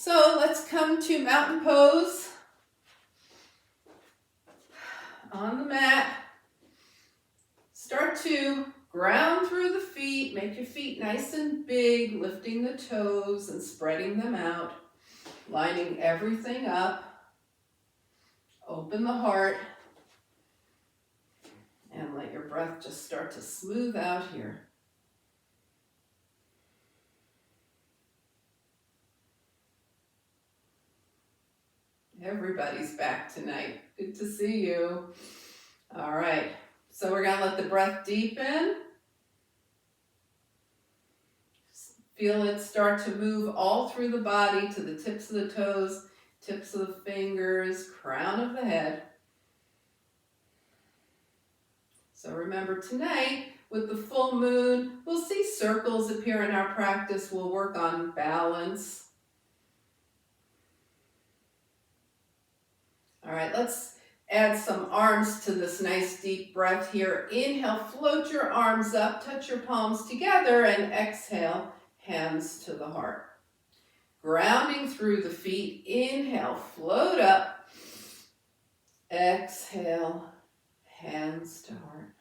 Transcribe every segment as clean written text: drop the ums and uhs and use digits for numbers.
So let's come to mountain pose on the mat. Start to ground through the feet. Make your feet nice and big, lifting the toes and spreading them out, lining everything up. Open the heart and let your breath just start to smooth out here. Everybody's back tonight. Good to see you. All right, so we're gonna let the breath deepen. Feel it start to move all through the body to the tips of the toes, tips of the fingers, crown of the head. So remember tonight, with the full moon, we'll see circles appear in our practice. We'll work on balance. All right, let's add some arms to this nice deep breath here. Inhale, float your arms up, touch your palms together, and exhale, hands to the heart. Grounding through the feet. Inhale, float up. Exhale, hands to heart.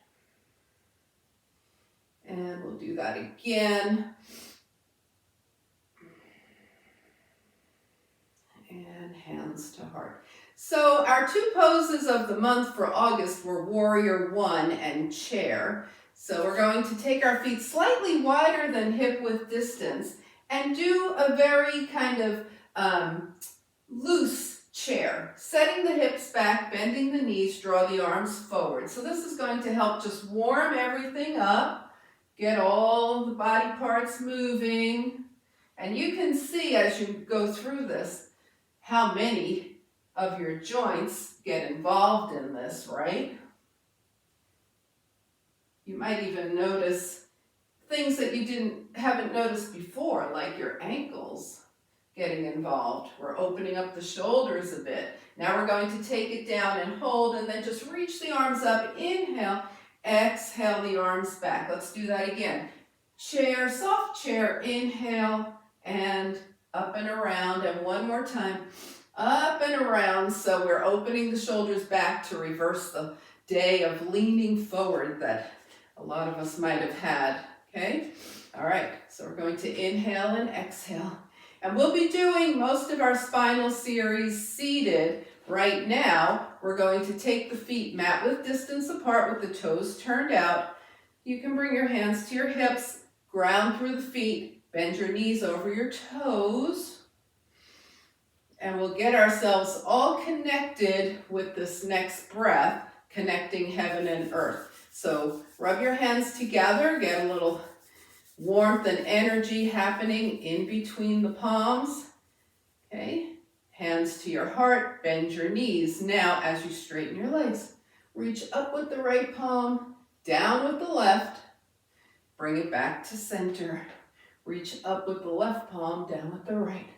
And we'll do that again. And hands to heart. So our two poses of the month for August were Warrior One and Chair. So we're going to take our feet slightly wider than hip width distance and do a very kind of loose chair. Setting the hips back, bending the knees, draw the arms forward. So this is going to help just warm everything up, get all the body parts moving. And you can see as you go through this how many of your joints get involved in this, right? You might even notice things that you haven't noticed before, like your ankles getting involved. We're opening up the shoulders a bit. Now we're going to take it down and hold, and then just reach the arms up. Inhale, exhale the arms back. Let's do that again. Chair, soft chair, inhale, and up and around, and one more time. Up and around, so we're opening the shoulders back to reverse the day of leaning forward that a lot of us might have had, okay? All right, so we're going to inhale and exhale. And we'll be doing most of our spinal series seated. Right now, we're going to take the feet mat width distance apart with the toes turned out. You can bring your hands to your hips, ground through the feet, bend your knees over your toes. And we'll get ourselves all connected with this next breath, connecting heaven and earth. So rub your hands together, get a little warmth and energy happening in between the palms. Okay, hands to your heart, bend your knees. Now, as you straighten your legs, reach up with the right palm, down with the left, bring it back to center. Reach up with the left palm, down with the right.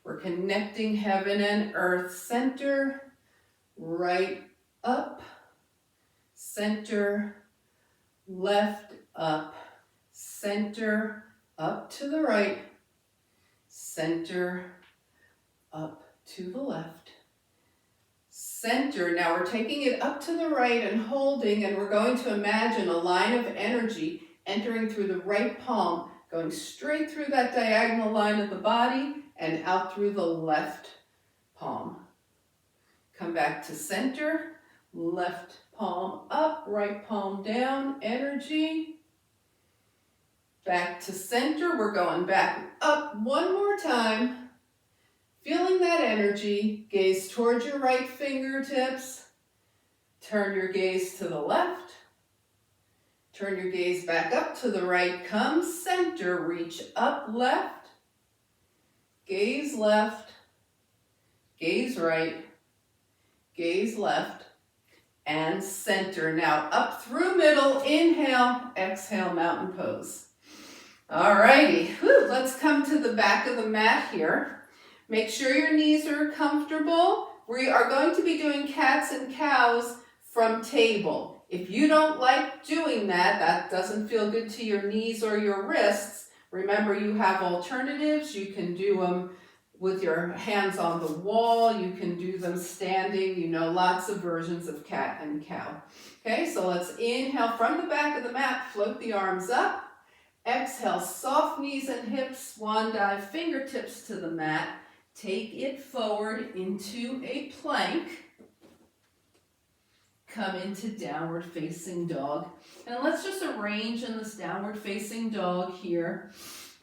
We're connecting heaven and earth, center, right, up, center, left, up, center, up to the right, center, up to the left, center. Now we're taking it up to the right and holding, and we're going to imagine a line of energy entering through the right palm, going straight through that diagonal line of the body and out through the left palm. Come back to center, left palm up, right palm down, energy. Back to center, we're going back up one more time. Feeling that energy, gaze towards your right fingertips. Turn your gaze to the left. Turn your gaze back up to the right. Come center, reach up left. Gaze left, gaze right, gaze left, and center. Now up through middle, inhale, exhale, mountain pose. All righty, let's come to the back of the mat here. Make sure your knees are comfortable. We are going to be doing cats and cows from table. If you don't like doing that, that doesn't feel good to your knees or your wrists, remember you have alternatives. You can do them with your hands on the wall. You can do them standing. You know, lots of versions of cat and cow. Okay, so let's inhale from the back of the mat, float the arms up. Exhale, soft knees and hips, swan dive, fingertips to the mat. Take it forward into a plank. Come into downward facing dog. And let's just arrange in this downward facing dog here.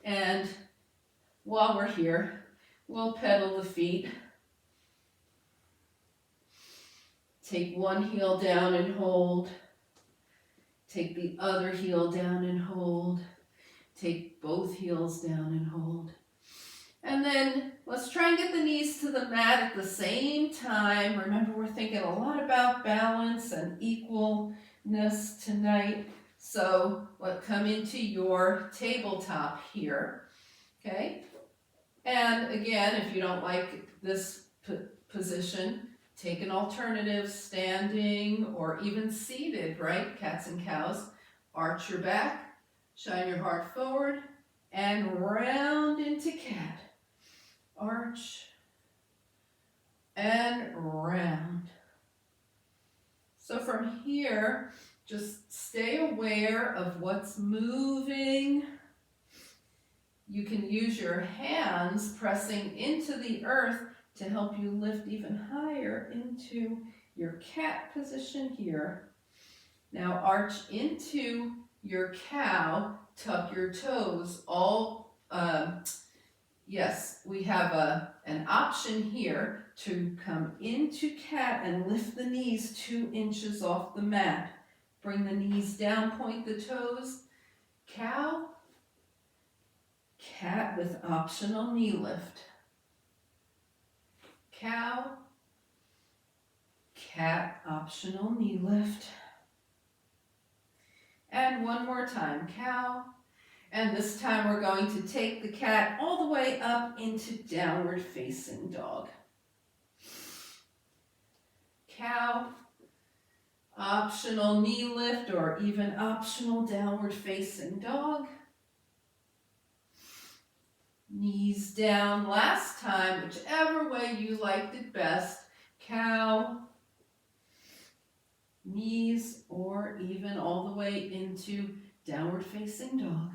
And while we're here, we'll pedal the feet. Take one heel down and hold. Take the other heel down and hold. Take both heels down and hold. And then let's try and get the knees to the mat at the same time. Remember, we're thinking a lot about balance and equalness tonight. So let's come into your tabletop here, okay? And again, if you don't like this position, take an alternative, standing or even seated, right? Cats and cows. Arch your back, shine your heart forward, and round into cat. Arch and round. So from here, just stay aware of what's moving. You can use your hands pressing into the earth to help you lift even higher into your cat position here. Now arch into your cow, tuck your toes. Yes, we have an option here to come into cat and lift the knees 2 inches off the mat. Bring the knees down, point the toes. Cow, cat with optional knee lift. Cow, cat, optional knee lift. And one more time, cow. And this time we're going to take the cat all the way up into downward facing dog. Cow, optional knee lift or even optional downward facing dog. Knees down last time, whichever way you liked it best. Cow, knees, or even all the way into downward facing dog.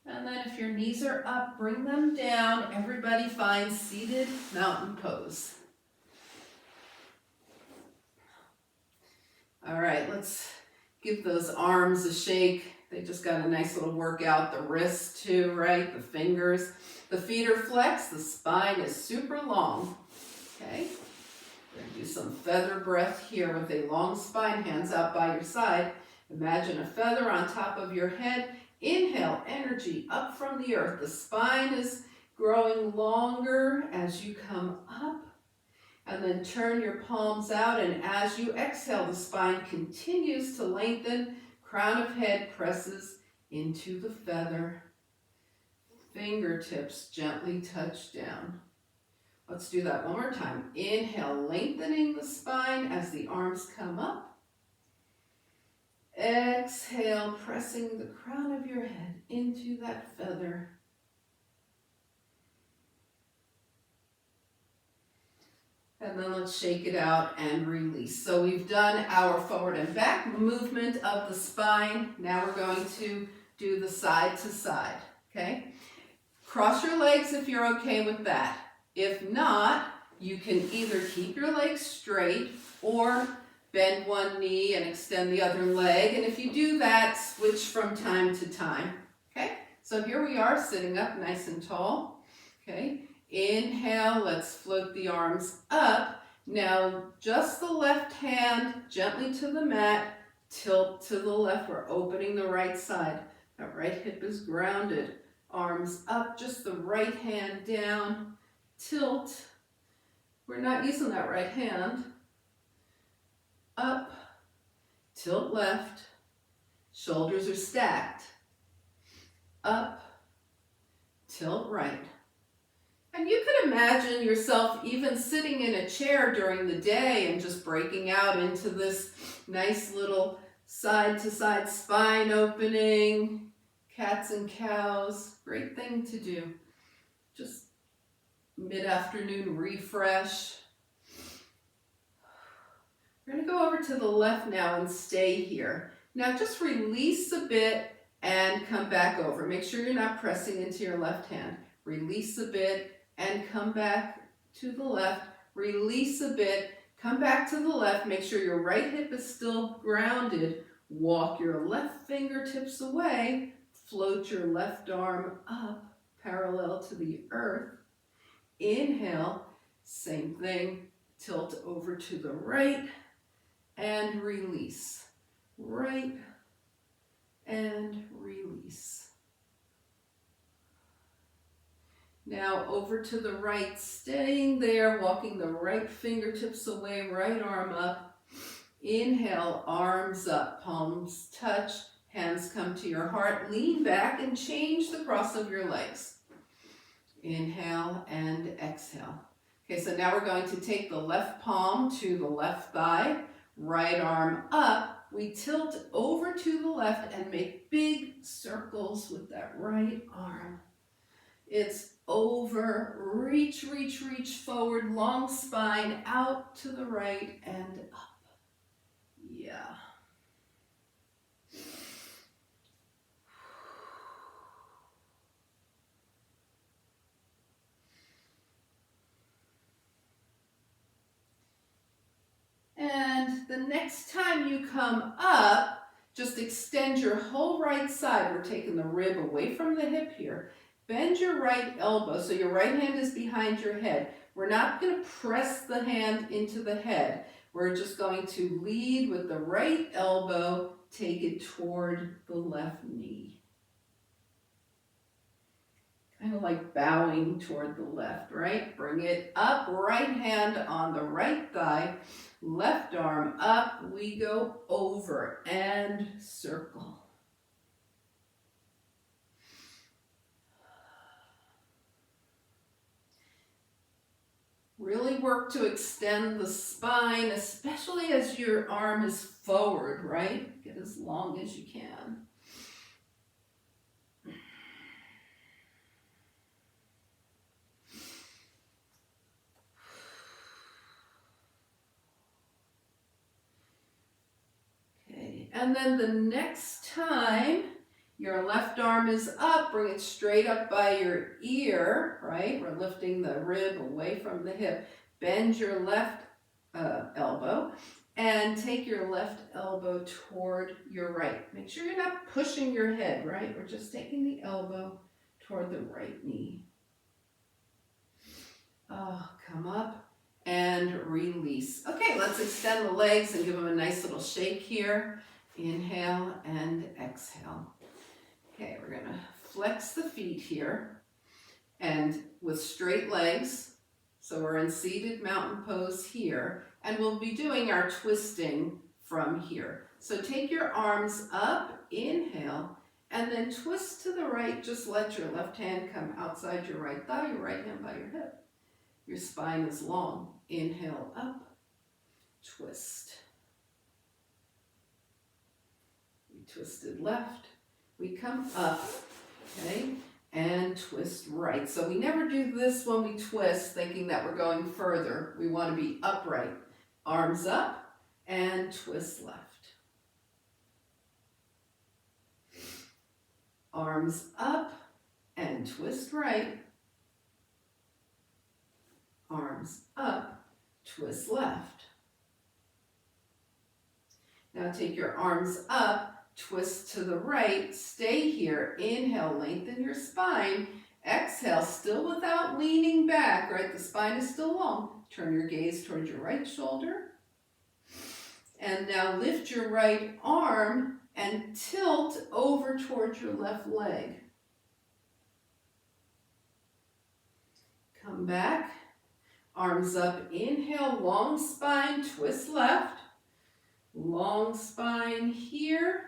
And then if your knees are up, bring them down. Everybody find seated mountain pose. All right, let's give those arms a shake. They just got a nice little workout. The wrists too, right? The fingers. The feet are flexed. The spine is super long. Okay? We're going to do some feather breath here with a long spine, hands out by your side. Imagine a feather on top of your head. Inhale, energy up from the earth. The spine is growing longer as you come up. And then turn your palms out, and as you exhale, the spine continues to lengthen. Crown of head presses into the feather. Fingertips gently touch down. Let's do that one more time. Inhale, lengthening the spine as the arms come up. Exhale, pressing the crown of your head into that feather. And then let's shake it out and release. So we've done our forward and back movement of the spine. Now we're going to do the side to side, okay? Cross your legs if you're okay with that. If not, you can either keep your legs straight or bend one knee and extend the other leg. And if you do that, switch from time to time, okay? So here we are sitting up nice and tall, okay? Inhale, let's float the arms up. Now, just the left hand gently to the mat, tilt to the left. We're opening the right side. That right hip is grounded. Arms up, just the right hand down. Tilt. We're not using that right hand. Up, tilt left. Shoulders are stacked. Up, tilt right. And you could imagine yourself even sitting in a chair during the day and just breaking out into this nice little side-to-side spine opening. Cats and cows, great thing to do. Just mid-afternoon refresh. We're going to go over to the left now and stay here. Now just release a bit and come back over. Make sure you're not pressing into your left hand. Release a bit and come back to the left. Release a bit, come back to the left. Make sure your right hip is still grounded. Walk your left fingertips away. Float your left arm up parallel to the earth. Inhale, same thing, tilt over to the right and release. Right and release. Now over to the right, staying there, walking the right fingertips away, right arm up. Inhale, arms up, palms touch, hands come to your heart. Lean back and change the cross of your legs. Inhale and exhale. Okay, so now we're going to take the left palm to the left thigh, right arm up. We tilt over to the left and make big circles with that right arm. It's over, reach, reach, reach forward, long spine, out to the right and up. Yeah. And the next time you come up, just extend your whole right side. We're taking the rib away from the hip here. Bend your right elbow so your right hand is behind your head. We're not going to press the hand into the head. We're just going to lead with the right elbow, take it toward the left knee. Kind of like bowing toward the left, right? Bring it up, right hand on the right thigh, left arm up. We go over and circle. Really work to extend the spine, especially as your arm is forward, right? Get as long as you can. Okay, and then the next time your left arm is up, bring it straight up by your ear, right? We're lifting the rib away from the hip. Bend your left elbow and take your left elbow toward your right. Make sure you're not pushing your head, right? We're just taking the elbow toward the right knee. Come up and release. Okay, let's extend the legs and give them a nice little shake here. Inhale and exhale. Okay, we're gonna flex the feet here and with straight legs. So we're in seated mountain pose here, and we'll be doing our twisting from here. So take your arms up, inhale, and then twist to the right. Just let your left hand come outside your right thigh, your right hand by your hip. Your spine is long. Inhale up, twist. We twisted left. We come up, okay, and twist right. So we never do this when we twist thinking that we're going further. We want to be upright. Arms up and twist left. Arms up and twist right. Arms up, twist left. Now take your arms up, twist to the right, stay here. Inhale, lengthen your spine. Exhale, still without leaning back, right? The spine is still long. Turn your gaze towards your right shoulder. And now lift your right arm and tilt over towards your left leg. Come back. Arms up, inhale, long spine, twist left. Long spine here.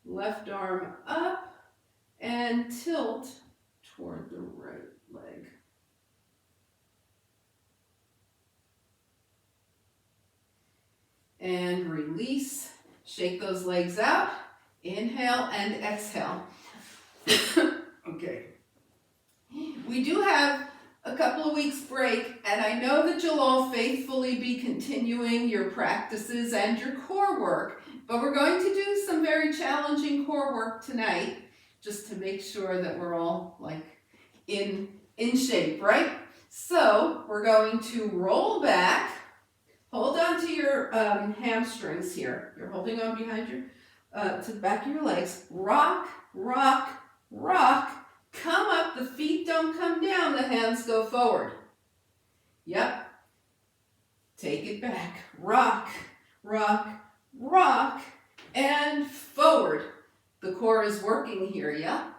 Left arm up and tilt toward the right leg. And release. Shake those legs out. Inhale and exhale. Okay. We do have a couple of weeks break, and I know that you'll all faithfully be continuing your practices and your core work, but we're going to do some very challenging core work tonight, just to make sure that we're all like in shape, right? So we're going to roll back, hold on to your hamstrings here. You're holding on behind your, to the back of your legs. Rock, rock, rock. Come up, the feet don't come down, the hands go forward. Yep. Take it back. Rock, rock, rock, and forward. The core is working here, yeah?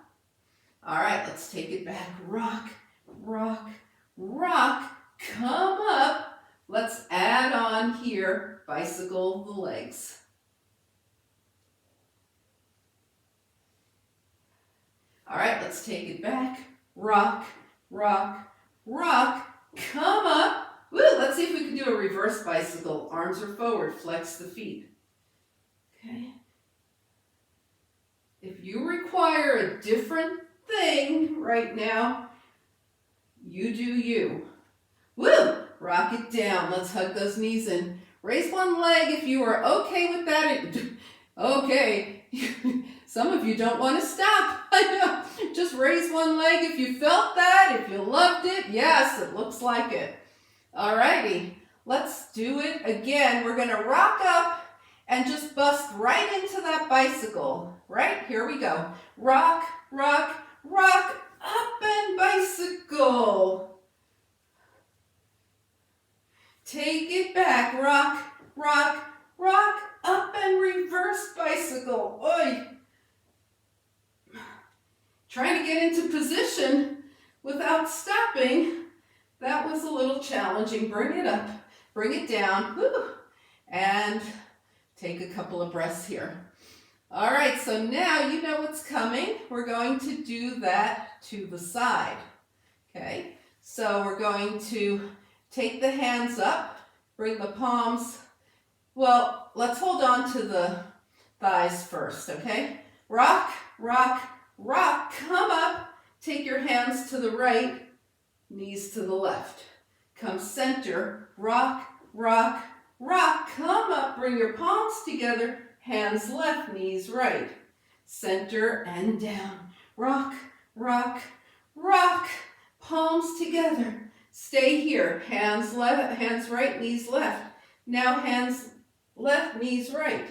All right, let's take it back. Rock, rock, rock. Come up. Let's add on here, bicycle the legs. All right, let's take it back. Rock, rock, rock. Come up. Woo, let's see if we can do a reverse bicycle. Arms are forward, flex the feet. Okay. If you require a different thing right now, you do you. Woo, rock it down. Let's hug those knees in. Raise one leg if you are okay with that. Okay. Some of you don't want to stop. I know. Just raise one leg if you felt that, if you loved it. Yes, it looks like it. Alrighty, let's do it again. We're going to rock up and just bust right into that bicycle. Right, here we go. Rock, rock, rock, up and bicycle. Take it back. Rock, rock, rock, up and reverse bicycle. Oi. Trying to get into position without stopping, that was a little challenging. Bring it up, bring it down, woo, and take a couple of breaths here. All right, so now you know what's coming. We're going to do that to the side, okay? So we're going to take the hands up, bring the palms, well, let's hold on to the thighs first, okay? Rock, rock, rock, come up, take your hands to the right, knees to the left. Come center, rock, rock, rock, come up, bring your palms together, hands left, knees right. Center and down, rock, rock, rock, palms together. Stay here, hands left, hands right, knees left. Now hands left, knees right.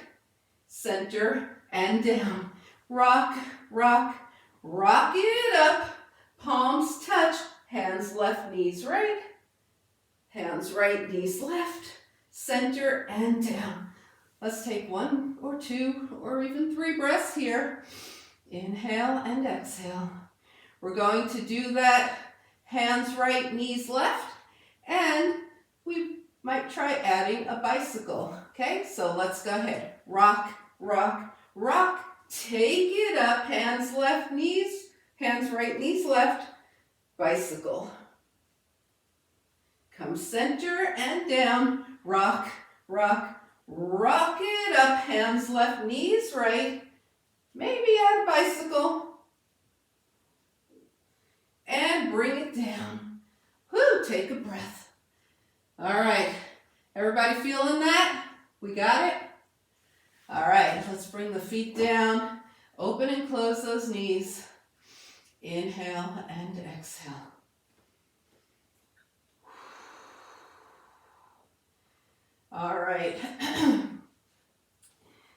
Center and down. Rock, rock, rock it up. Palms touch. Hands left, knees right. Hands right, knees left. Center and down. Let's take 1 or 2 or even 3 breaths here. Inhale and exhale. We're going to do that hands right, knees left. And we might try adding a bicycle. Okay, so let's go ahead. Rock, rock, rock. Take it up. Hands left, knees. Hands right, knees left. Bicycle. Come center and down. Rock, rock, rock it up. Hands left, knees right. Maybe add a bicycle. And bring it down. Whoo, take a breath. All right, everybody feeling that? We got it? All right, let's bring the feet down. Open and close those knees. Inhale and exhale. All right.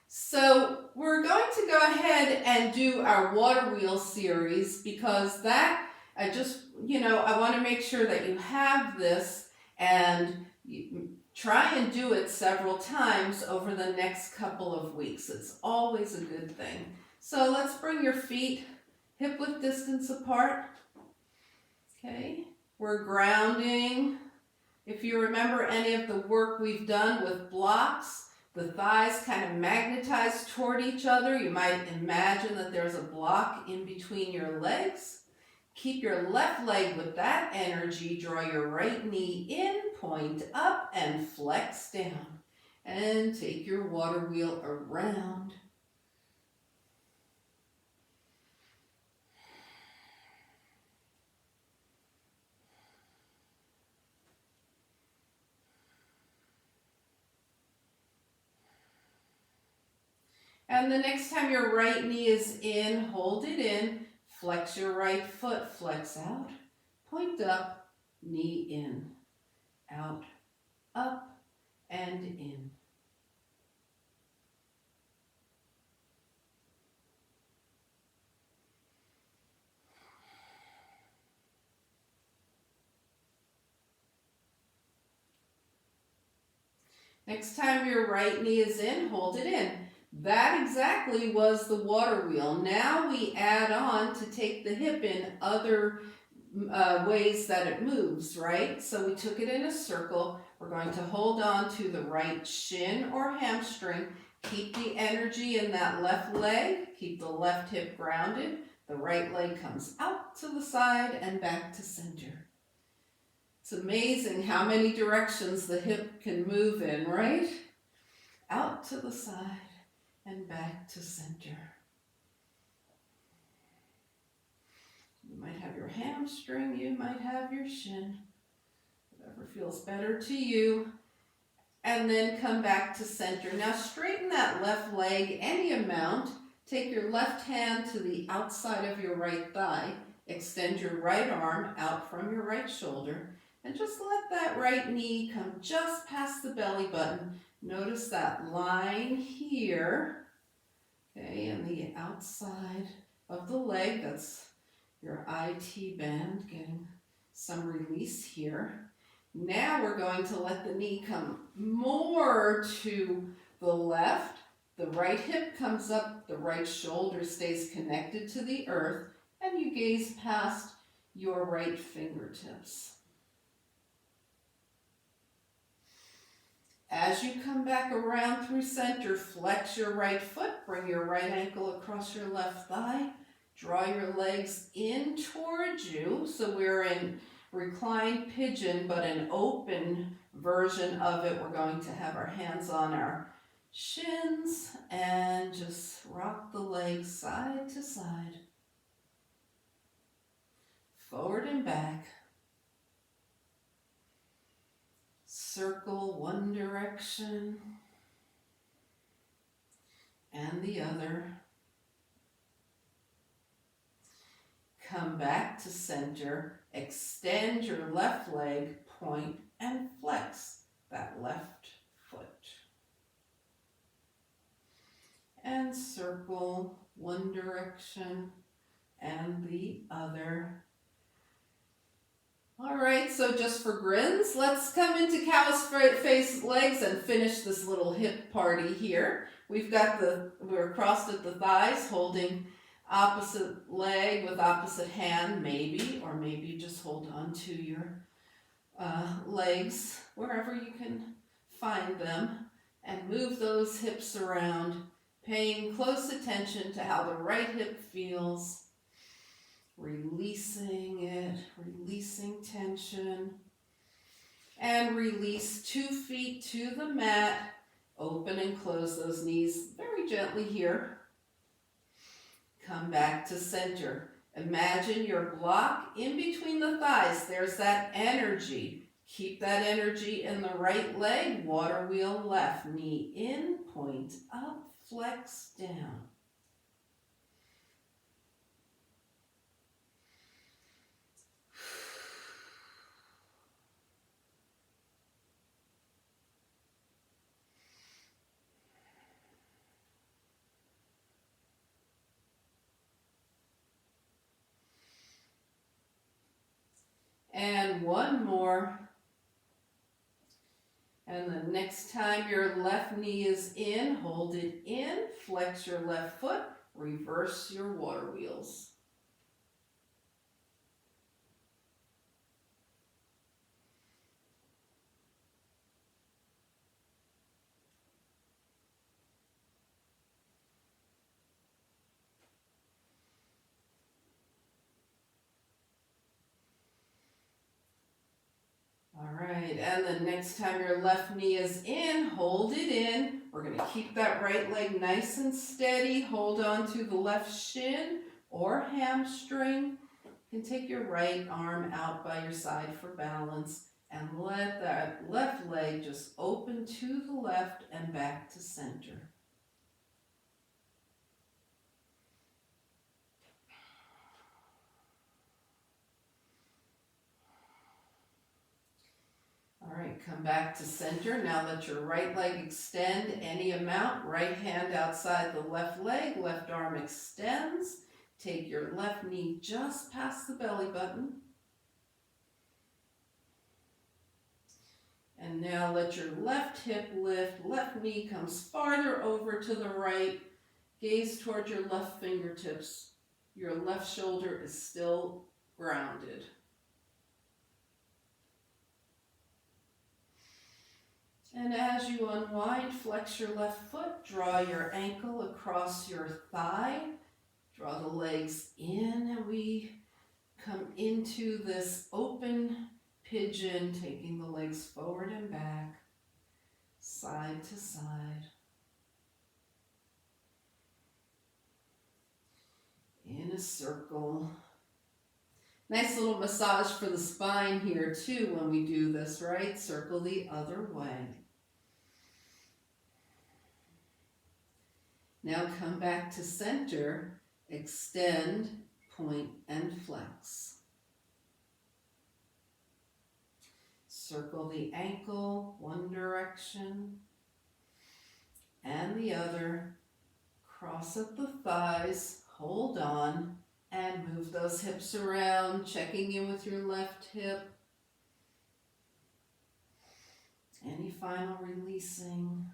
So we're going to go ahead and do our water wheel series because that, I want to make sure that you have this and you try and do it several times over the next couple of weeks. It's always a good thing. So let's bring your feet hip-width distance apart. Okay, we're grounding. If you remember any of the work we've done with blocks, the thighs kind of magnetize toward each other. You might imagine that there's a block in between your legs. Keep your left leg with that energy. Draw your right knee in, point up, and flex down. And take your water wheel around. And the next time your right knee is in, hold it in, flex your right foot, flex out, point up, knee in, out, up, and in. Next time your right knee is in, hold it in. That exactly was the water wheel. Now we add on to take the hip in other ways that it moves, right? So we took it in a circle. We're going to hold on to the right shin or hamstring. Keep the energy in that left leg. Keep the left hip grounded. The right leg comes out to the side and back to center. It's amazing how many directions the hip can move in, right? Out to the side and back to center. You might have your hamstring, you might have your shin, whatever feels better to you. And then come back to center. Now straighten that left leg any amount. Take your left hand to the outside of your right thigh. Extend your right arm out from your right shoulder. And just let that right knee come just past the belly button. Notice that line here, okay, and the outside of the leg. That's your IT band, getting some release here. Now we're going to let the knee come more to the left. The right hip comes up, the right shoulder stays connected to the earth, and you gaze past your right fingertips. As you come back around through center, flex your right foot, bring your right ankle across your left thigh, draw your legs in towards you. So we're in reclined pigeon, but an open version of it. We're going to have our hands on our shins and just rock the legs side to side, forward and back. Circle one direction and the other. Come back to center, extend your left leg, point and flex that left foot. And circle one direction and the other. All right, so just for grins, let's come into cow's face legs and finish this little hip party here. We're crossed at the thighs, holding opposite leg with opposite hand, maybe, or maybe just hold on to your legs wherever you can find them, and move those hips around, paying close attention to how the right hip feels. Releasing it, releasing tension, and release 2 feet to the mat. Open and close those knees very gently here. Come back to center. Imagine your block in between the thighs. There's that energy. Keep that energy in the right leg. Water wheel left. Knee in, point up, flex down. And one more. And the next time your left knee is in, hold it in, flex your left foot, reverse your water wheels. All right, and the next time your left knee is in, hold it in. We're going to keep that right leg nice and steady. Hold on to the left shin or hamstring. You can take your right arm out by your side for balance and let that left leg just open to the left and back to center. Come back to center. Now let your right leg extend any amount. Right hand outside the left leg, left arm extends. Take your left knee just past the belly button. And now let your left hip lift, left knee comes farther over to the right. Gaze toward your left fingertips. Your left shoulder is still grounded. And as you unwind, flex your left foot, draw your ankle across your thigh, draw the legs in, and we come into this open pigeon, taking the legs forward and back, side to side. In a circle. Nice little massage for the spine here too when we do this, right? Circle the other way. Now come back to center, extend, point, and flex. Circle the ankle one direction and the other. Cross up the thighs, hold on, and move those hips around, checking in with your left hip. Any final releasing?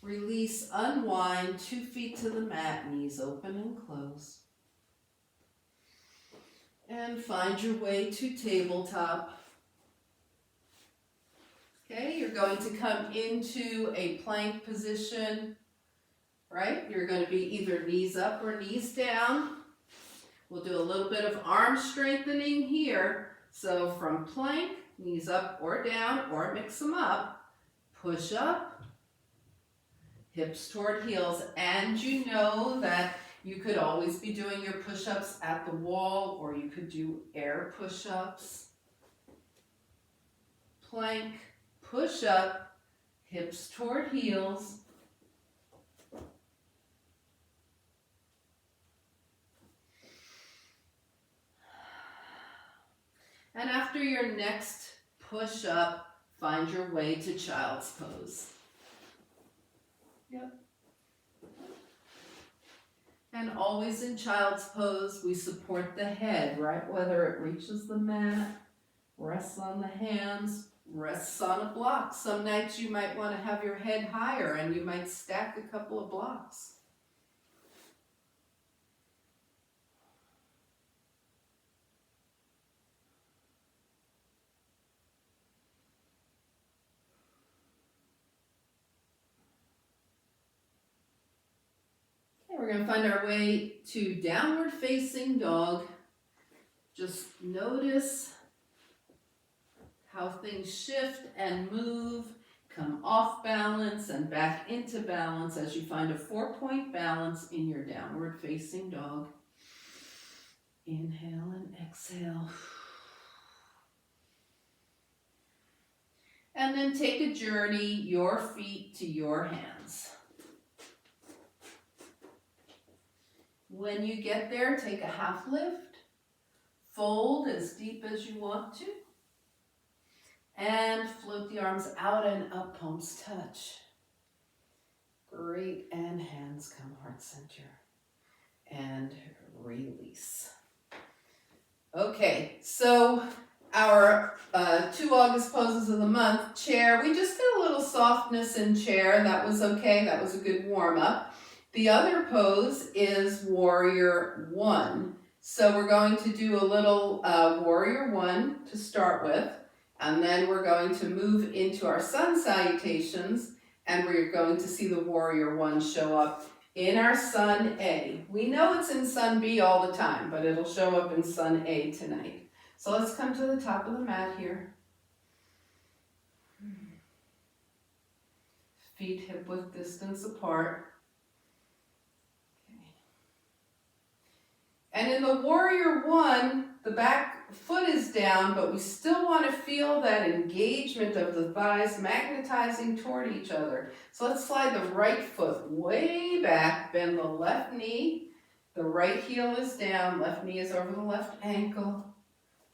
Release, unwind, 2 feet to the mat, knees open and close. And find your way to tabletop. Okay, you're going to come into a plank position, right? You're going to be either knees up or knees down. We'll do a little bit of arm strengthening here. So from plank, knees up or down, or mix them up. Push up, hips toward heels. And you know that you could always be doing your push-ups at the wall, or you could do air push-ups. Plank, push up, hips toward heels. And after your next push up, find your way to child's pose. Yep. And always in child's pose, we support the head, right? Whether it reaches the mat, rests on the hands, rests on a block. Some nights you might want to have your head higher and you might stack a couple of blocks. We're going to find our way to downward facing dog. Just notice how things shift and move, come off balance and back into balance as you find a 4-point balance in your downward facing dog. Inhale and exhale. And then take a journey, your feet to your hands. When you get there, take a half lift, fold as deep as you want to, and float the arms out and up, palms touch. Great, and hands come heart center. And release. Okay, so our 2 August poses of the month, chair. We just did a little softness in chair. That was okay, that was a good warm up. The other pose is Warrior One. So we're going to do a little Warrior One to start with, and then we're going to move into our sun salutations, and we're going to see the Warrior One show up in our Sun A. We know it's in Sun B all the time, but it'll show up in Sun A tonight. So let's come to the top of the mat here. Feet hip-width distance apart. And in the Warrior One, the back foot is down, but we still want to feel that engagement of the thighs magnetizing toward each other. So let's slide the right foot way back, bend the left knee, the right heel is down, left knee is over the left ankle.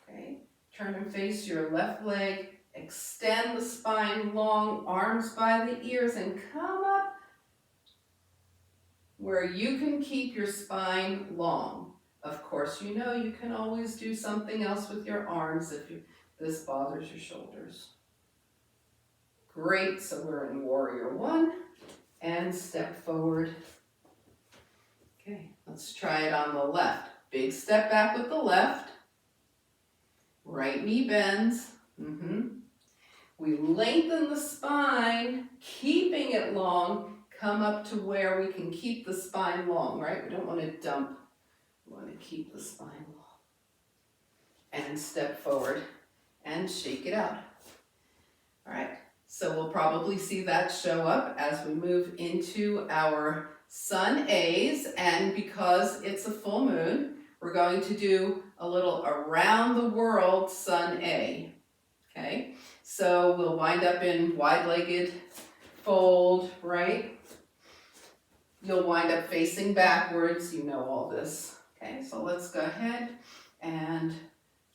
Okay, turn and face your left leg, Extend the spine long, arms by the ears, and come up where you can keep your spine long. Of course, you know you can always do something else with your arms if this bothers your shoulders. Great, so we're in Warrior One, and step forward. Okay, let's try it on the left. Big step back with the left. Right knee bends. We lengthen the spine, keeping it long. Come up to where we can keep the spine long, right? We don't want to dump. We want to keep the spine long. And step forward and shake it out. All right, so we'll probably see that show up as we move into our Sun A's. And because it's a full moon, we're going to do a little around the world Sun A. Okay, so we'll wind up in wide-legged fold, right? You'll wind up facing backwards, you know all this. Okay, so let's go ahead and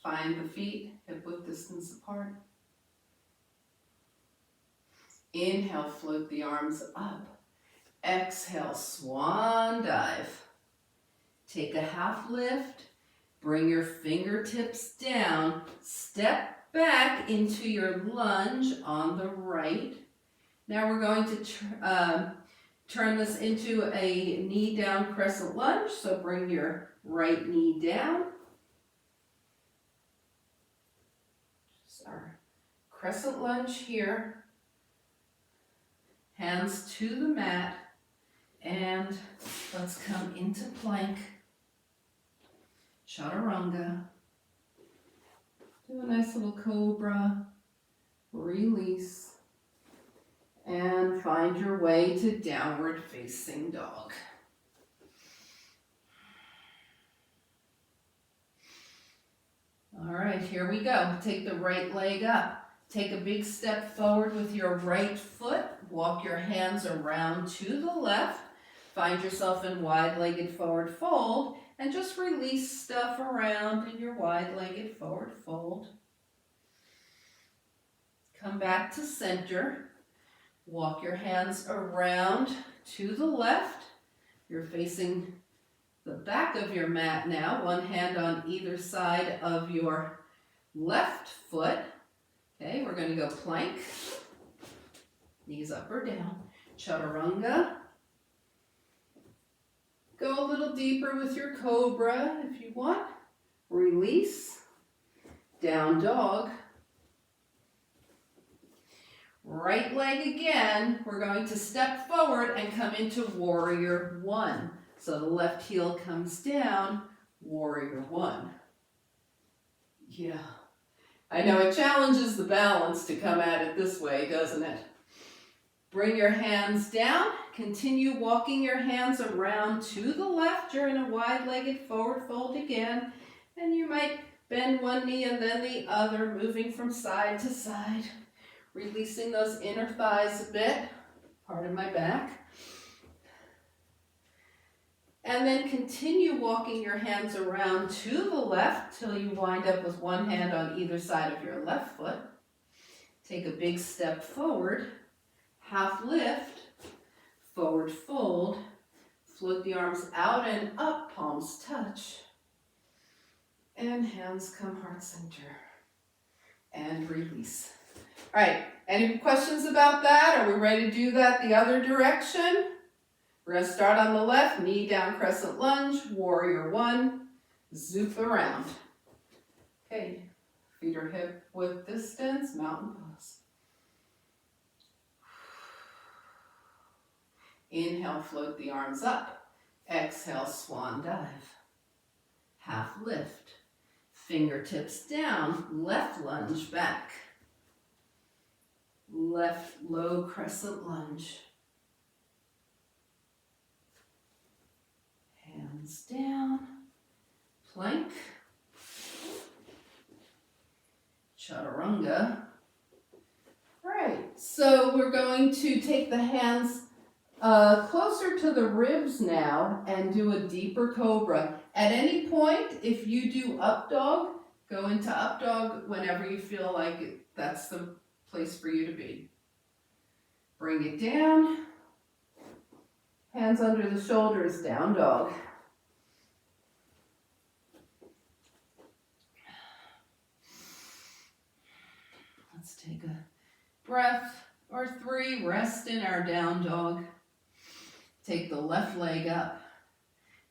find the feet hip-width distance apart. Inhale, float the arms up. Exhale, swan dive. Take a half lift, bring your fingertips down, step back into your lunge on the right. Now we're going to turn this into a knee down crescent lunge, so bring your right knee down. Just our crescent lunge here. Hands to the mat, and let's come into plank. Chaturanga. Do a nice little cobra. Release. And find your way to downward facing dog. All right, here we go. Take the right leg up. Take a big step forward with your right foot. Walk your hands around to the left. Find yourself in wide-legged forward fold, and just release stuff around in your wide-legged forward fold. Come back to center. Walk your hands around to the left. You're facing the back of your mat now, one hand on either side of your left foot. Okay, we're going to go plank. Knees up or down. Chaturanga. Go a little deeper with your cobra if you want. Release. Down dog. Right leg again. We're going to step forward and come into Warrior One. So the left heel comes down, Warrior One. Yeah. I know it challenges the balance to come at it this way, doesn't it? Bring your hands down. Continue walking your hands around to the left. You're in a wide-legged forward fold again. And you might bend one knee and then the other, moving from side to side. Releasing those inner thighs a bit, part of my back. And then continue walking your hands around to the left till you wind up with one hand on either side of your left foot. Take a big step forward, half lift, forward fold, float the arms out and up, palms touch. And hands come heart center. And release. All right, any questions about that? Are we ready to do that the other direction? We're going to start on the left, knee down crescent lunge, Warrior One, zoop around. Okay, feet are hip width distance, mountain pose. Inhale, float the arms up. Exhale, swan dive. Half lift. Fingertips down, left lunge back. Left low crescent lunge. Hands down, plank, chaturanga. All right, so we're going to take the hands closer to the ribs now and do a deeper cobra. At any point, if you do up dog, Go into up dog whenever you feel like that's the place for you to be. Bring it down. Hands under the shoulders, down dog. Let's take a breath or 3, rest in our down dog. Take the left leg up.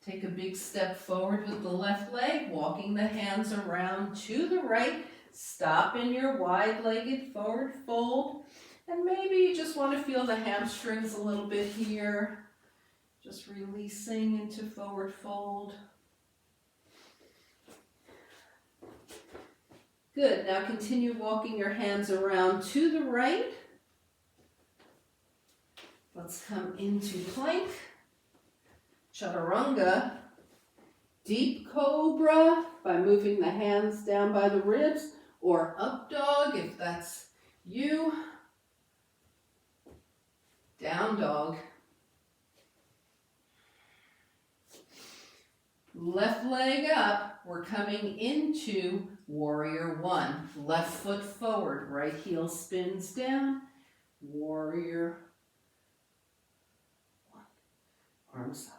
Take a big step forward with the left leg, walking the hands around to the right. Stop in your wide-legged forward fold. And maybe you just want to feel the hamstrings a little bit here. Just releasing into forward fold. Good, now continue walking your hands around to the right. Let's come into plank, chaturanga, deep cobra by moving the hands down by the ribs, or up dog if that's you, down dog. Left leg up, we're coming into warrior 1. Left foot forward, right heel spins down, warrior 1. Arms up.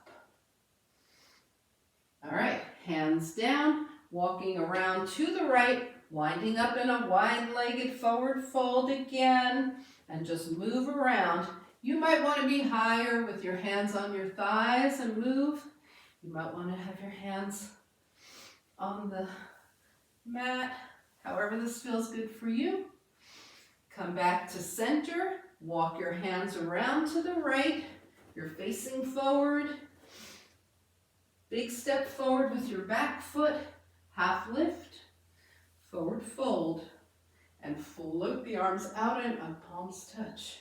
All right, hands down, walking around to the right, winding up in a wide-legged forward fold again, and just move around. You might want to be higher with your hands on your thighs and move. You might want to have your hands on the mat, however this feels good for you. Come back to center, walk your hands around to the right. You're facing forward. Big step forward with your back foot, half lift, forward fold, and float the arms out and up, palms touch.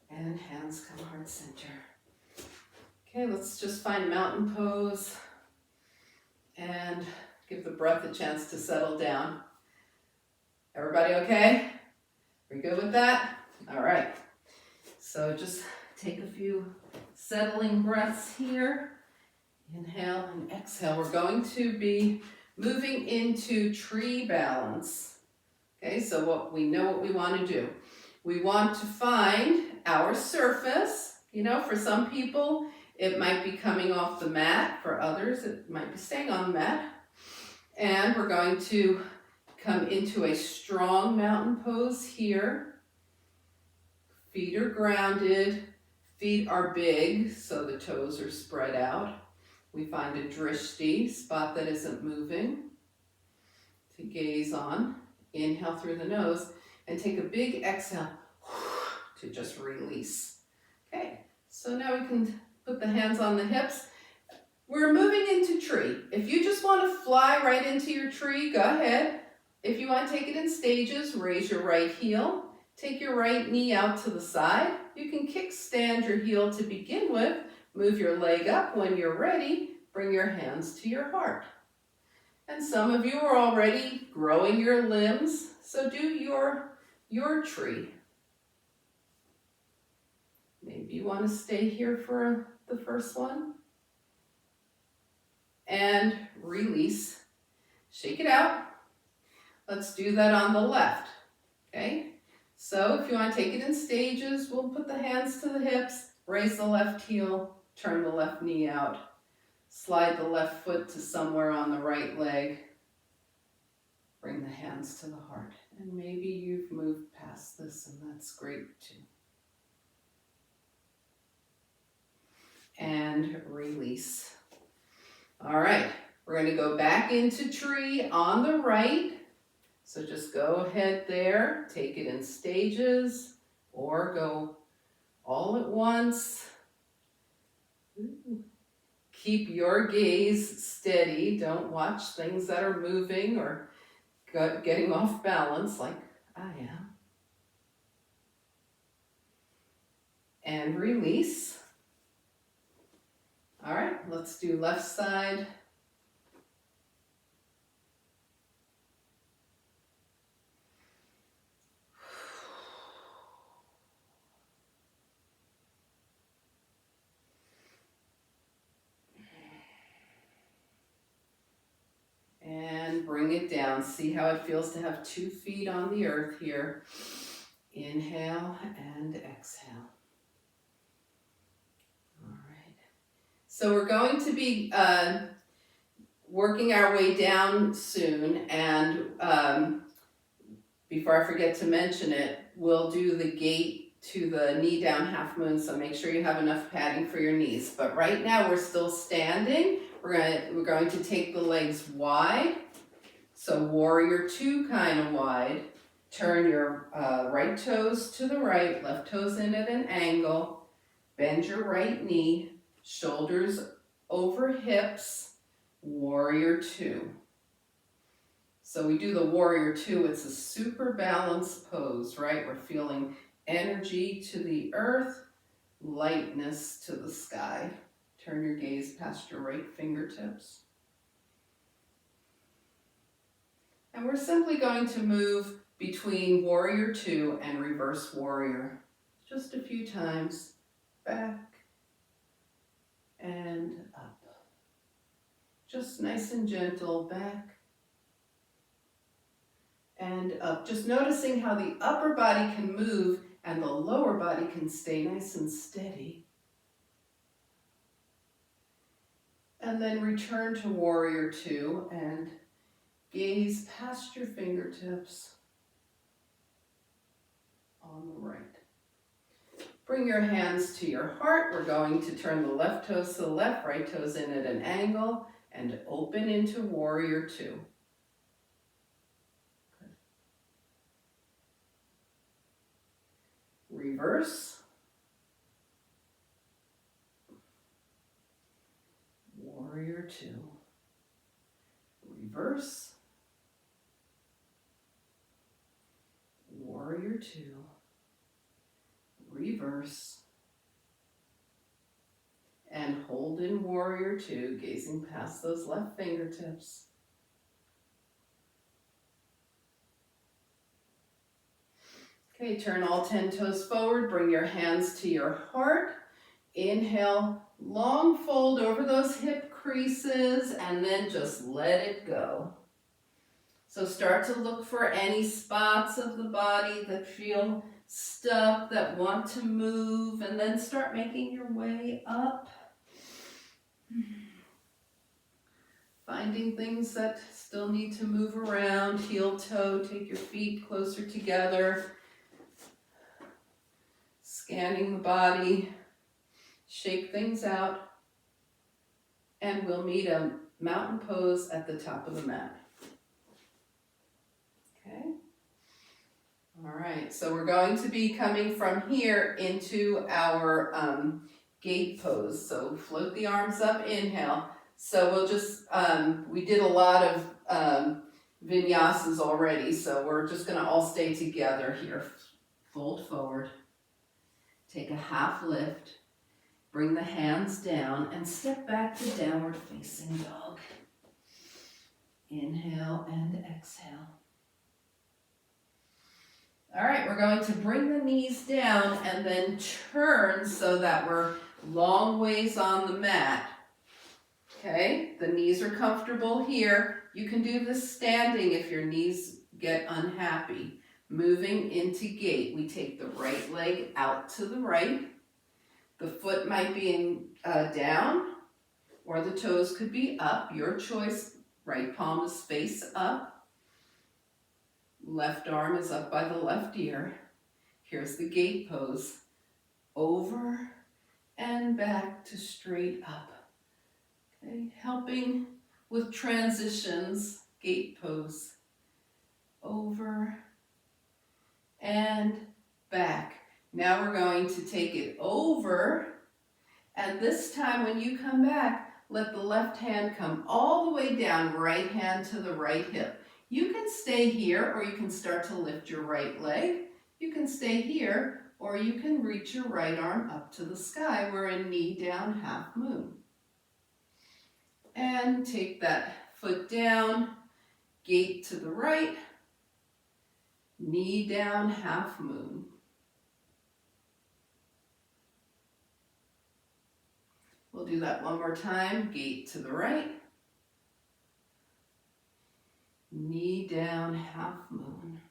And hands come heart center. Okay, let's just find mountain pose and give the breath a chance to settle down. Everybody okay? We good with that? All right. So just take a few settling breaths here. Inhale and exhale. We're going to be moving into tree balance. Okay, so what we want to do. We want to find our surface. You know, for some people, it might be coming off the mat. For others, it might be staying on the mat. And we're going to come into a strong mountain pose here. Feet are grounded. Feet are big, so the toes are spread out. We find a drishti, spot that isn't moving, to gaze on. Inhale through the nose and take a big exhale to just release. Okay, so now we can put the hands on the hips. We're moving into tree. If you just want to fly right into your tree, go ahead. If you want to take it in stages, raise your right heel. Take your right knee out to the side. You can kickstand your heel to begin with. Move your leg up when you're ready. Bring your hands to your heart. And some of you are already growing your limbs, so do your tree. Maybe you want to stay here for the first one. And release. Shake it out. Let's do that on the left. Okay? So if you want to take it in stages, we'll put the hands to the hips, raise the left heel, turn the left knee out, slide the left foot to somewhere on the right leg, bring the hands to the heart. And maybe you've moved past this, and that's great too. And release. All right, we're going to go back into tree on the right. So just go ahead there, take it in stages, or go all at once. Keep your gaze steady. Don't watch things that are moving or getting off balance like I am. And release. All right, let's do left side. And bring it down. down. See how it feels to have 2 feet on the earth here. Inhale and exhale. All right. So we're going to be working our way down soon, and before I forget to mention it, we'll do the gate to the knee down half moon, so make sure you have enough padding for your knees. But right now we're still standing. We're going to take the legs wide, so warrior 2 kind of wide. Turn your right toes to the right, left toes in at an angle. Bend your right knee, shoulders over hips, warrior 2. So we do the warrior 2, it's a super balanced pose, right? We're feeling energy to the earth, lightness to the sky. Turn your gaze past your right fingertips. And we're simply going to move between warrior 2 and reverse warrior. Just a few times. Back and up. Just nice and gentle, back and up. Just noticing how the upper body can move and the lower body can stay nice and steady. And then return to warrior 2 and gaze past your fingertips on the right. Bring your hands to your heart. We're going to turn the left toes to the left, right toes in at an angle, and open into warrior 2. Reverse. Warrior 2. Reverse. Warrior 2. Reverse. And hold in warrior 2, gazing past those left fingertips. Okay, turn all 10 toes forward, bring your hands to your heart. Inhale, long fold over those hip creases, and then just let it go. So start to look for any spots of the body that feel stuck, that want to move, and then start making your way up. Finding things that still need to move around, heel toe, take your feet closer together. Scanning the body, shake things out, and we'll meet a mountain pose at the top of the mat. Okay? All right, so we're going to be coming from here into our gate pose. So float the arms up, inhale. So we'll just, we did a lot of vinyasas already, so we're just gonna all stay together here. Fold forward. Take a half lift, bring the hands down, and step back to downward facing dog. Inhale and exhale. All right, we're going to bring the knees down and then turn so that we're long ways on the mat. Okay, the knees are comfortable here. You can do this standing if your knees get unhappy. Moving into gate, we take the right leg out to the right. The foot might be down, or the toes could be up. Your choice. Right palm is face up. Left arm is up by the left ear. Here's the gate pose. Over and back to straight up. Okay, helping with transitions, gate pose. Over and back. Now we're going to take it over, and this time when you come back, let the left hand come all the way down, right hand to the right hip. You can stay here, or you can start to lift your right leg. You can stay here, or you can reach your right arm up to the sky. We're in knee down, half moon. And take that foot down, gate to the right, knee down, half moon. We'll do that one more time. Gate to the right, knee down, half moon.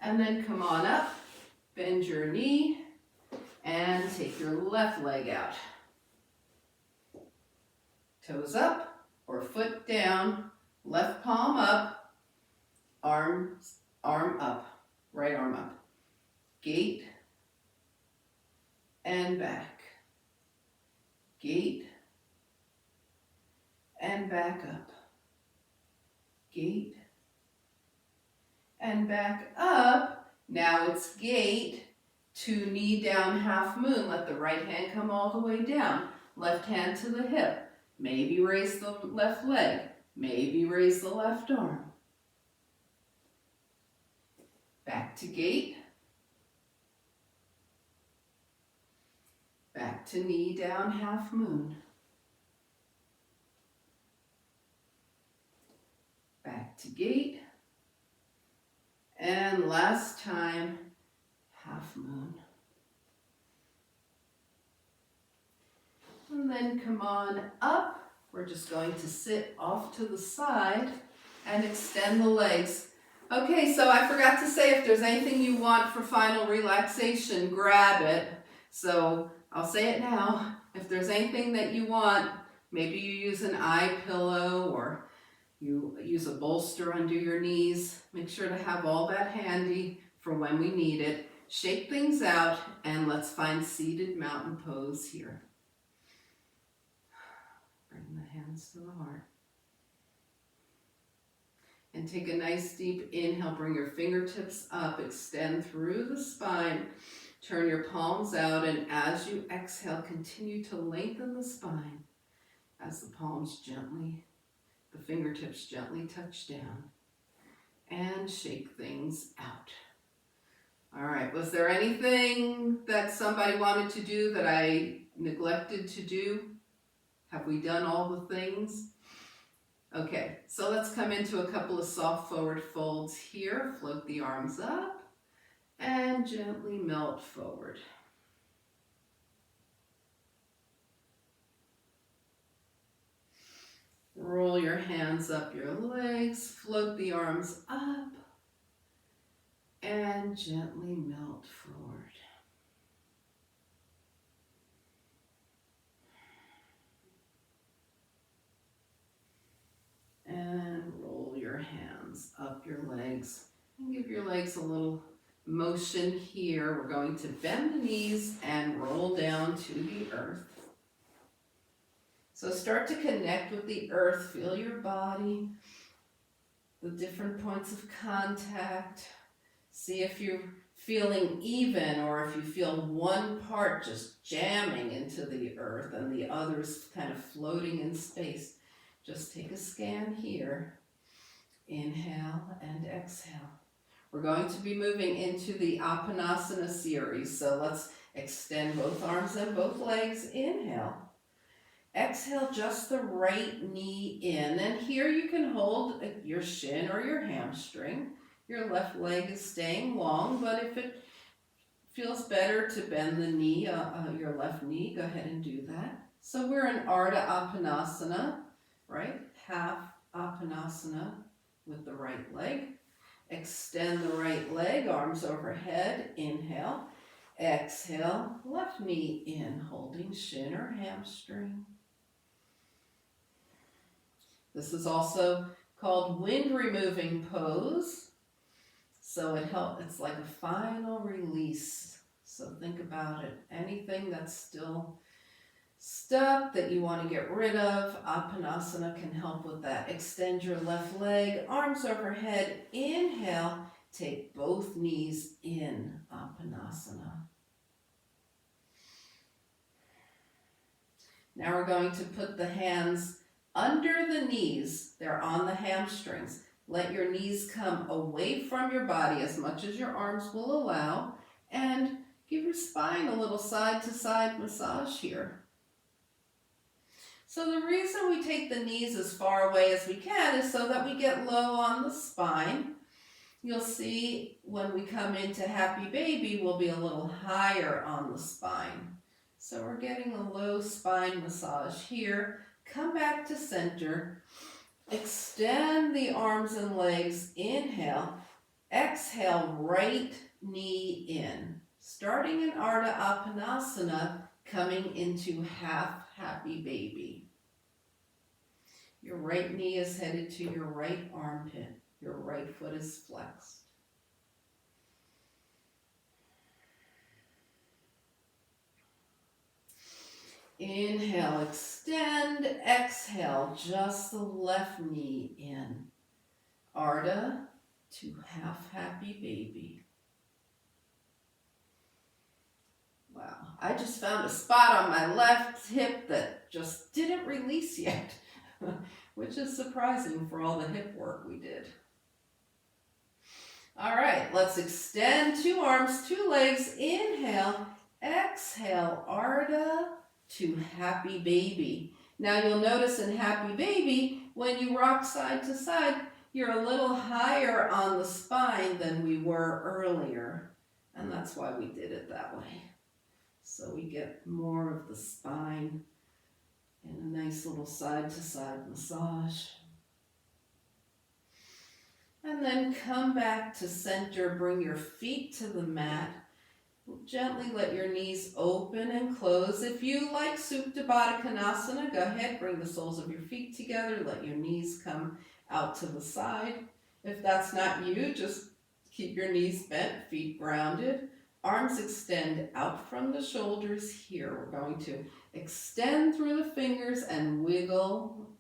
And then come on up, bend your knee, and take your left leg out. Toes up or foot down, left palm up, arm up, right arm up. Gate and back. Gate and back up. Gate and back up. Now it's gate to knee down, half moon. Let the right hand come all the way down. Left hand to the hip. Maybe raise the left leg. Maybe raise the left arm. Back to gate. Back to knee down, half moon. Back to gate. And last time, half moon. And then come on up. We're just going to sit off to the side and extend the legs. Okay, so I forgot to say, if there's anything you want for final relaxation, grab it. So I'll say it now. If there's anything that you want, maybe you use an eye pillow or you use a bolster under your knees. Make sure to have all that handy for when we need it. Shake things out and let's find seated mountain pose here. Bring the hands to the heart. And take a nice deep inhale. Bring your fingertips up. Extend through the spine. Turn your palms out, and as you exhale, continue to lengthen the spine as the palms gently, the fingertips gently touch down, and shake things out. All right, was there anything that somebody wanted to do that I neglected to do? Have we done all the things? Okay, so let's come into a couple of soft forward folds here. Float the arms up and gently melt forward. Roll your hands up your legs, float the arms up, and gently melt forward. And roll your hands up your legs. And give your legs a little motion here. We're going to bend the knees and roll down to the earth. So start to connect with the earth. Feel your body, the different points of contact. See if you're feeling even or if you feel one part just jamming into the earth and the others kind of floating in space. Just take a scan here. Inhale and exhale. We're going to be moving into the Apanasana series. So let's extend both arms and both legs. Inhale. Exhale just the right knee in. And here you can hold your shin or your hamstring. Your left leg is staying long, but if it feels better to bend the knee, your left knee, go ahead and do that. So we're in Ardha Apanasana, right? Half Apanasana with the right leg. Extend the right leg, arms overhead. Inhale. Exhale, left knee in, holding shin or hamstring. This is also called wind removing pose. So it's like a final release. So think about it. Anything that's still stuck that you want to get rid of, Apanasana can help with that. Extend your left leg, arms overhead. Inhale, take both knees in, Apanasana. Now we're going to put the hands under the knees. They're on the hamstrings. Let your knees come away from your body as much as your arms will allow, and give your spine a little side-to-side massage here. So the reason we take the knees as far away as we can is so that we get low on the spine. You'll see when we come into Happy Baby, we'll be a little higher on the spine. So we're getting a low spine massage here. come back to center, extend the arms and legs, inhale, exhale, right knee in. Starting in Ardha Appanasana, coming into half happy baby. Your right knee is headed to your right armpit. Your right foot is flexed. Inhale, extend, exhale, just the left knee in. Ardha to half happy baby. Wow, I just found a spot on my left hip that just didn't release yet, which is surprising for all the hip work we did. All right, let's extend 2 arms, 2 legs. Inhale, exhale, Ardha to happy baby. Now you'll notice in happy baby, when you rock side to side, you're a little higher on the spine than we were earlier. And that's why we did it that way. So we get more of the spine in a nice little side to side massage. And then come back to center, bring your feet to the mat. Gently let your knees open and close. If you like Supta Baddha Konasana, go ahead, bring the soles of your feet together, let your knees come out to the side. If that's not you, just keep your knees bent, feet grounded. Arms extend out from the shoulders here. We're going to extend through the fingers and wiggle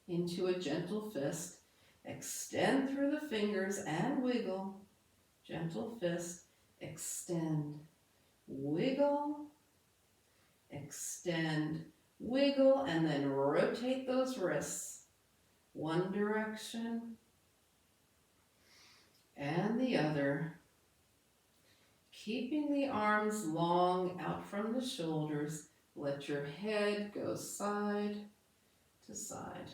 into a gentle fist. Extend through the fingers and wiggle. Gentle fist. Extend, wiggle, extend, wiggle, and then rotate those wrists. One direction and the other. Keeping the arms long out from the shoulders, let your head go side to side.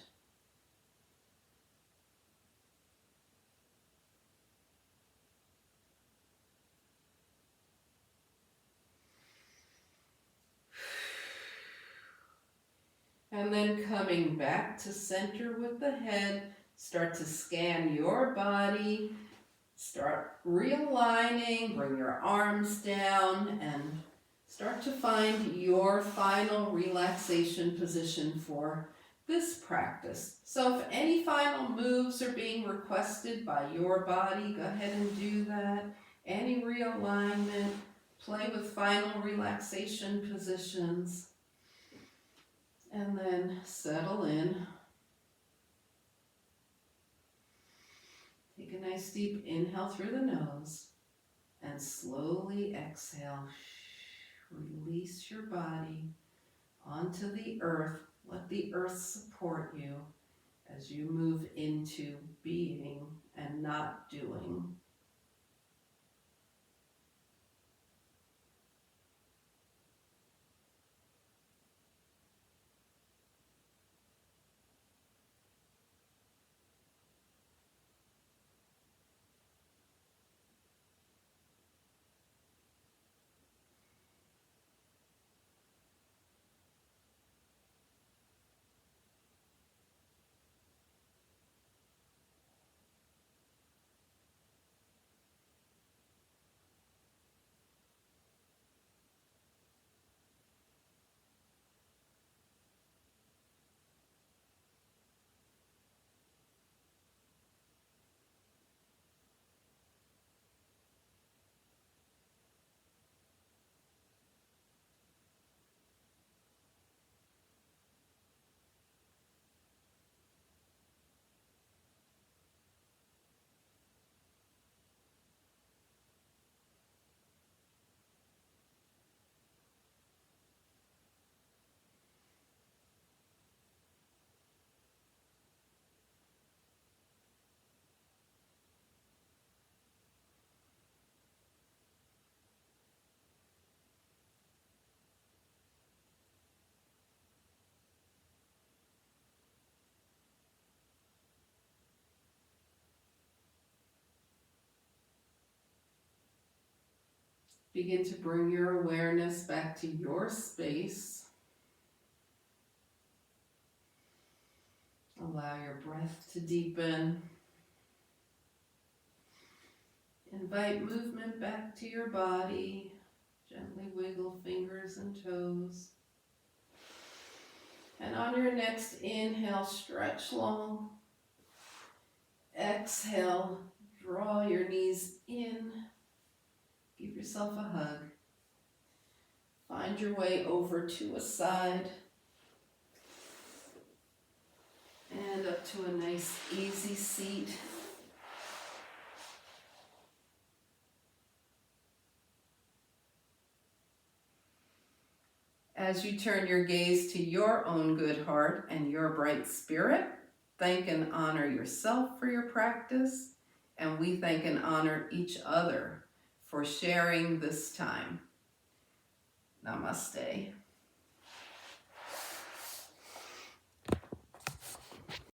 And then coming back to center with the head, start to scan your body, start realigning, bring your arms down, and start to find your final relaxation position for this practice. So if any final moves are being requested by your body, go ahead and do that. Any realignment, play with final relaxation positions. And then settle in. Take a nice deep inhale through the nose and slowly exhale. Release your body onto the earth. Let the earth support you as you move into being and not doing. Begin to bring your awareness back to your space. Allow your breath to deepen. Invite movement back to your body. Gently wiggle fingers and toes. And on your next inhale, stretch long. Exhale, draw your knees in. Give yourself a hug. Find your way over to a side. And up to a nice easy seat. As you turn your gaze to your own good heart and your bright spirit, thank and honor yourself for your practice, and we thank and honor each other for sharing this time. Namaste.